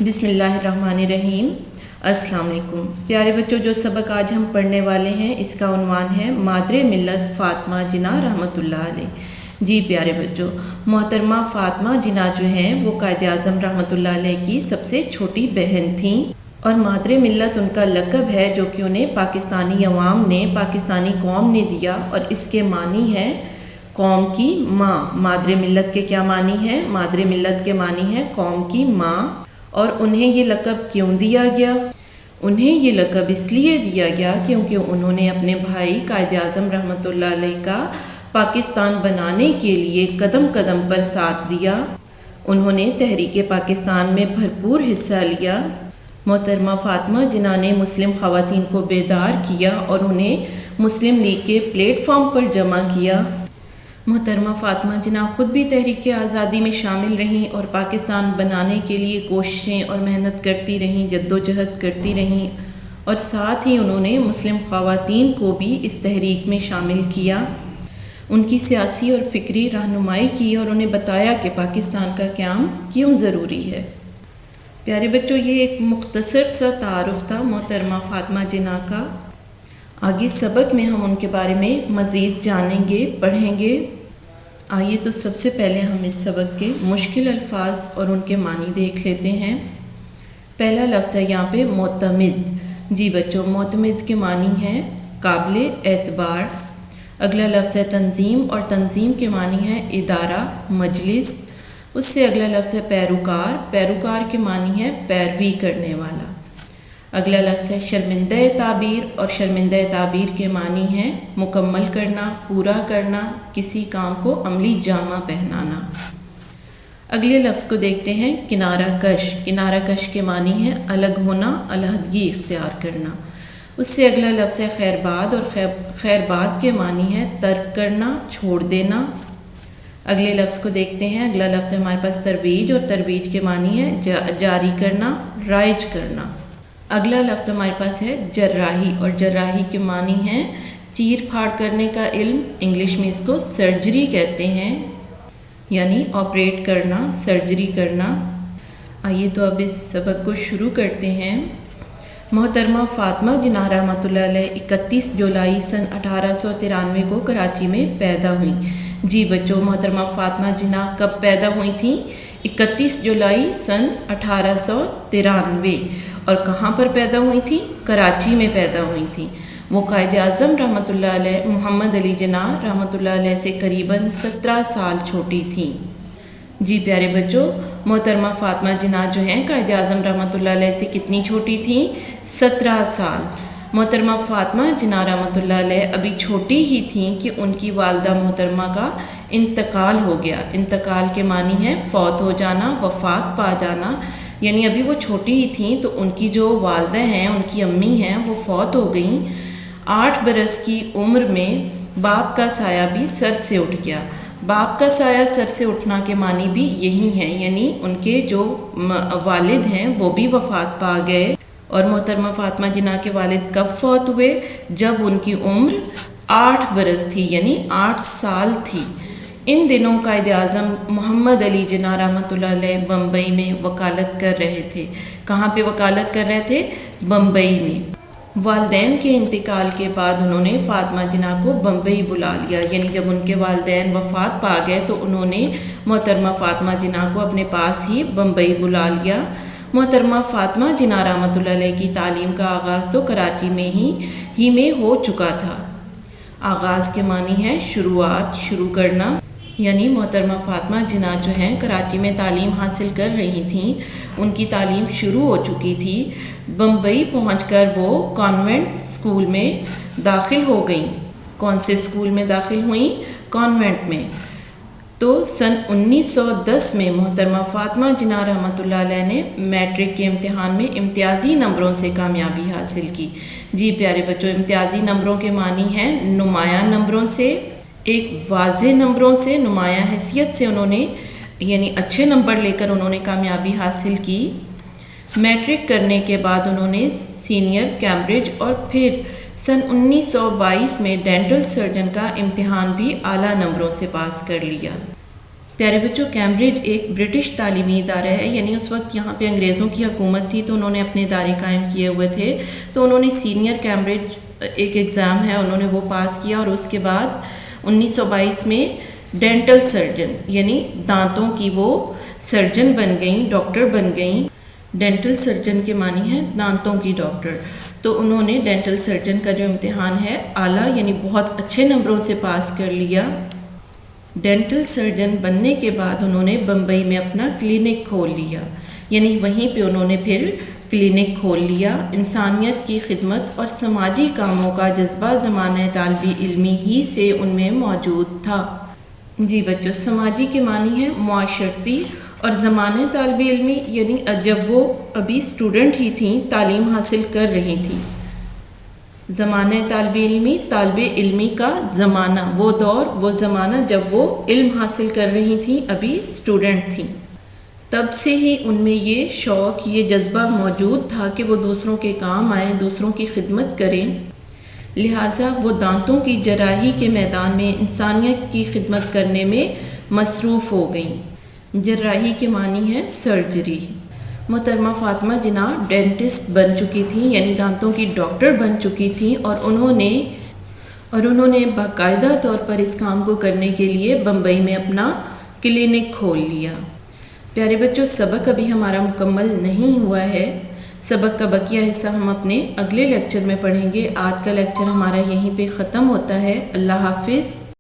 بسم اللہ الرحمن الرحیم۔ السلام علیکم پیارے بچوں، جو سبق آج ہم پڑھنے والے ہیں اس کا عنوان ہے مادر ملت فاطمہ جناح رحمۃ اللہ علیہ۔ جی پیارے بچوں، محترمہ فاطمہ جناح جو ہیں وہ قائد اعظم رحمۃ اللہ علیہ کی سب سے چھوٹی بہن تھیں، اور مادر ملت ان کا لقب ہے جو کہ انہیں پاکستانی عوام نے، پاکستانی قوم نے دیا، اور اس کے معنی ہے قوم کی ماں۔ مادر ملت کے کیا معنی ہے؟ مادر ملت کے معنی ہے قوم کی ماں۔ اور انہیں یہ لقب کیوں دیا گیا؟ انہیں یہ لقب اس لیے دیا گیا کیونکہ انہوں نے اپنے بھائی قائد اعظم رحمۃ اللہ علیہ کا پاکستان بنانے کے لیے قدم قدم پر ساتھ دیا۔ انہوں نے تحریک پاکستان میں بھرپور حصہ لیا۔ محترمہ فاطمہ جناح نے مسلم خواتین کو بیدار کیا اور انہیں مسلم لیگ کے پلیٹ فارم پر جمع کیا۔ محترمہ فاطمہ جناح خود بھی تحریک آزادی میں شامل رہیں اور پاکستان بنانے کے لیے کوششیں اور محنت کرتی رہیں، جدوجہد کرتی رہیں، اور ساتھ ہی انہوں نے مسلم خواتین کو بھی اس تحریک میں شامل کیا، ان کی سیاسی اور فکری رہنمائی کی اور انہیں بتایا کہ پاکستان کا قیام کیوں ضروری ہے۔ پیارے بچوں، یہ ایک مختصر سا تعارف تھا محترمہ فاطمہ جناح کا۔ آگے سبق میں ہم ان کے بارے میں مزید جانیں گے، پڑھیں گے۔ آئیے تو سب سے پہلے ہم اس سبق کے مشکل الفاظ اور ان کے معنی دیکھ لیتے ہیں۔ پہلا لفظ ہے یہاں پہ معتمد۔ جی بچوں، معتمد کے معنی ہے قابل اعتبار۔ اگلا لفظ ہے تنظیم، اور تنظیم کے معنی ہے ادارہ، مجلس۔ اس سے اگلا لفظ ہے پیروکار۔ پیروکار کے معنی ہے پیروی کرنے والا۔ اگلا لفظ ہے شرمندہ تعبیر، اور شرمندہ تعبیر کے معنی ہے مکمل کرنا، پورا کرنا، کسی کام کو عملی جامہ پہنانا۔ اگلے لفظ کو دیکھتے ہیں کنارہ کش۔ کنارہ کش کے معنی ہے الگ ہونا، علیحدگی اختیار کرنا۔ اس سے اگلا لفظ ہے خیرباد، اور خیرباد کے معنی ہے ترک کرنا، چھوڑ دینا۔ اگلے لفظ کو دیکھتے ہیں۔ اگلا لفظ ہے ہمارے پاس ترویج، اور ترویج کے معنی ہے جاری کرنا، رائج کرنا۔ اگلا لفظ ہمارے پاس ہے جراحی، اور جراحی کے معنی ہے چیر پھاڑ کرنے کا علم۔ انگلش میں اس کو سرجری کہتے ہیں، یعنی آپریٹ کرنا، سرجری کرنا۔ آئیے تو اب اس سبق کو شروع کرتے ہیں۔ محترمہ فاطمہ جناح رحمۃ اللہ علیہ 31 جولائی سن 1893 کو کراچی میں پیدا ہوئیں۔ جی بچوں، محترمہ فاطمہ جناح کب پیدا ہوئی تھیں؟ 31 جولائی سن 1893۔ اور کہاں پر پیدا ہوئی تھیں؟ کراچی میں پیدا ہوئی تھیں۔ وہ قائد اعظم رحمۃ اللہ علیہ محمد علی جناح رحمۃ اللہ علیہ سے قریباً 17 سال چھوٹی تھیں۔ جی پیارے بچوں، محترمہ فاطمہ جناح جو ہیں قائد اعظم رحمۃ اللہ علیہ سے کتنی چھوٹی تھیں؟ 17 سال۔ محترمہ فاطمہ جناح رحمۃ اللہ علیہ ابھی چھوٹی ہی تھیں کہ ان کی والدہ محترمہ کا انتقال ہو گیا۔ انتقال کے معنی ہے فوت ہو جانا، وفات پا جانا، یعنی ابھی وہ چھوٹی ہی تھیں تو ان کی جو والدہ ہیں، ان کی امی ہیں، وہ فوت ہو گئیں۔ 8 برس کی عمر میں باپ کا سایہ بھی سر سے اٹھ گیا۔ باپ کا سایہ سر سے اٹھنا کے معنی بھی یہی ہیں، یعنی ان کے جو والد ہیں وہ بھی وفات پا گئے۔ اور محترمہ فاطمہ جناح کے والد کب فوت ہوئے؟ جب ان کی عمر 8 برس تھی، یعنی 8 سال تھی۔ ان دنوں قائد اعظم محمد علی جناح رحمۃ اللہ علیہ بمبئی میں وکالت کر رہے تھے۔ کہاں پہ وکالت کر رہے تھے؟ بمبئی میں۔ والدین کے انتقال کے بعد انہوں نے فاطمہ جناح کو بمبئی بلا لیا، یعنی جب ان کے والدین وفات پا گئے تو انہوں نے محترمہ فاطمہ جناح کو اپنے پاس ہی بمبئی بلا لیا۔ محترمہ فاطمہ جناح رحمۃ اللہ علیہ کی تعلیم کا آغاز تو کراچی میں ہی میں ہو چکا تھا۔ آغاز کے معنی ہے شروعات، شروع کرنا، یعنی محترمہ فاطمہ جناح جو ہیں کراچی میں تعلیم حاصل کر رہی تھیں، ان کی تعلیم شروع ہو چکی تھی۔ بمبئی پہنچ کر وہ کانوینٹ اسکول میں داخل ہو گئیں۔ کون سے اسکول میں داخل ہوئیں؟ کانوینٹ میں۔ تو سن 1910 میں محترمہ فاطمہ جناح رحمۃ اللہ علیہ نے میٹرک کے امتحان میں امتیازی نمبروں سے کامیابی حاصل کی۔ جی پیارے بچوں، امتیازی نمبروں کے معنی ہیں نمایاں نمبروں سے، ایک واضح نمبروں سے، نمایاں حیثیت سے انہوں نے، یعنی اچھے نمبر لے کر انہوں نے کامیابی حاصل کی۔ میٹرک کرنے کے بعد انہوں نے سینئر کیمبرج اور پھر سن 1922 میں ڈینٹل سرجن کا امتحان بھی اعلیٰ نمبروں سے پاس کر لیا۔ پیارے بچوں، کیمبرج ایک برٹش تعلیمی ادارہ ہے، یعنی اس وقت یہاں پہ انگریزوں کی حکومت تھی تو انہوں نے اپنے ادارے قائم کیے ہوئے تھے. تو انہوں نے سینئر کیمبرج ایک ایگزام ہے، انہوں نے وہ پاس کیا اور اس کے بعد 1922 میں ڈینٹل سرجن یعنی دانتوں کی وہ سرجن بن گئیں، ڈاکٹر بن گئیں. ڈینٹل سرجن کے معنی ہے دانتوں کی ڈاکٹر. تو انہوں نے ڈینٹل سرجن کا جو امتحان ہے اعلیٰ یعنی بہت اچھے نمبروں سے پاس کر لیا. ڈینٹل سرجن بننے کے بعد انہوں نے بمبئی میں اپنا کلینک کھول لیا، یعنی وہیں پہ انہوں نے پھر کلینک کھول لیا. انسانیت کی خدمت اور سماجی کاموں کا جذبہ زمانہ طالب علمی ہی سے ان میں موجود تھا. جی بچوں، سماجی کے معنی ہے معاشرتی، اور زمانہ طالب علمی یعنی جب وہ ابھی اسٹوڈنٹ ہی تھیں، تعلیم حاصل کر رہی تھیں. زمانہ طالب علمی کا زمانہ، وہ دور، وہ زمانہ جب وہ علم حاصل کر رہی تھیں، ابھی اسٹوڈنٹ تھیں. تب سے ہی ان میں یہ شوق، یہ جذبہ موجود تھا کہ وہ دوسروں کے کام آئیں، دوسروں کی خدمت کریں. لہٰذا وہ دانتوں کی جراحی کے میدان میں انسانیت کی خدمت کرنے میں مصروف ہو گئیں. جراحی کے معنی ہے سرجری. محترمہ فاطمہ جناح ڈینٹسٹ بن چکی تھیں، یعنی دانتوں کی ڈاکٹر بن چکی تھیں، اور انہوں نے باقاعدہ طور پر اس کام کو کرنے کے لیے بمبئی میں اپنا کلینک کھول لیا. پیارے بچوں، سبق ابھی ہمارا مکمل نہیں ہوا ہے. سبق کا بقیہ حصہ ہم اپنے اگلے لیکچر میں پڑھیں گے. آج کا لیکچر ہمارا یہیں پہ ختم ہوتا ہے. اللہ حافظ.